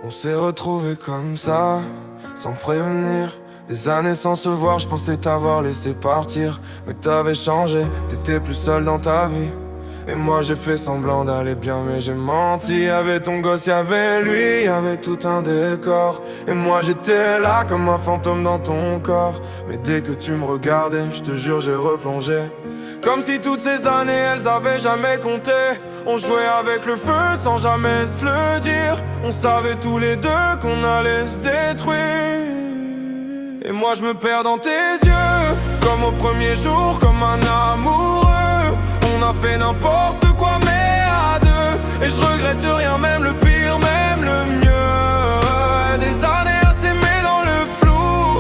On s'est retrouvés comme ça, sans prévenir. Des années sans se voir, je pensais t'avoir laissé partir. Mais t'avais changé, t'étais plus seul dans ta vie. Et moi j'ai fait semblant d'aller bien, mais j'ai menti. Y'avait ton gosse, y'avait lui, y'avait tout un décor. Et moi j'étais là comme un fantôme dans ton corps. Mais dès que tu me regardais, je te jure j'ai replongé. Comme si toutes ces années elles avaient jamais compté. On jouait avec le feu sans jamais se le dire. On savait tous les deux qu'on allait se détruire. Et moi je me perds dans tes yeux, comme au premier jour, comme un amoureux. On a fait n'importe quoi mais à deux. Et je regrette rien, même le pire, même le mieux. Des années à s'aimer dans le flou,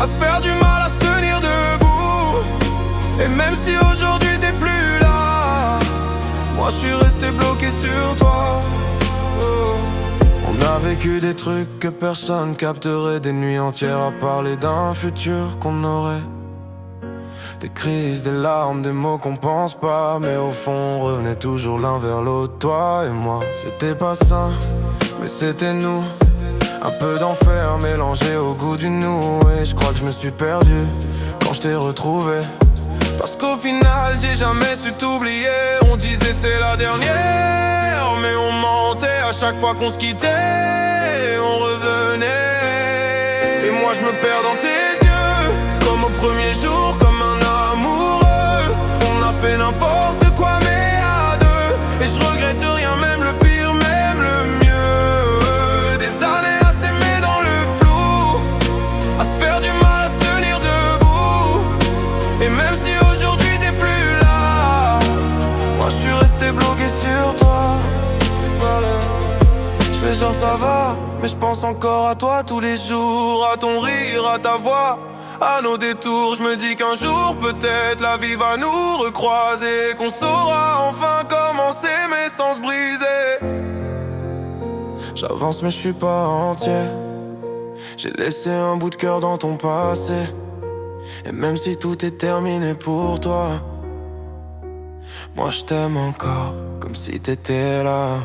à se faire du mal, à se tenir debout. Et même si aujourd'hui t'es plus là, moi je suis resté bloqué sur toi. On a vécu des trucs que personne capterait. Des nuits entières à parler d'un futur qu'on aurait. Des crises, des larmes, des mots qu'on pense pas. Mais au fond on revenait toujours l'un vers l'autre, toi et moi. C'était pas sain, mais c'était nous. Un peu d'enfer mélangé au goût du nous. Et je crois que je me suis perdu quand je t'ai retrouvé. Parce qu'au final j'ai jamais su t'oublier. On disait c'est la dernière, mais on mentait à chaque fois qu'on se quittait. On revenait. Et moi je me perds dans tes yeux, comme au premier jour, comme un amoureux. On a fait n'importe quoi mais à deux. Et je regrette rien, même le pire, même le mieux. Des années à s'aimer dans le flou, à se faire du mal, à se tenir debout. Et même si aujourd'hui t'es plus là, moi je suis resté bloqué sur toi. Je fais genre ça va, mais je pense encore à toi tous les jours. À ton rire, à ta voix, à nos détours. Je me dis qu'un jour peut-être la vie va nous recroiser, qu'on saura enfin comment s'aimer sans se briser. J'avance mais je suis pas entier. J'ai laissé un bout de cœur dans ton passé. Et même si tout est terminé pour toi, moi je t'aime encore, comme si t'étais là.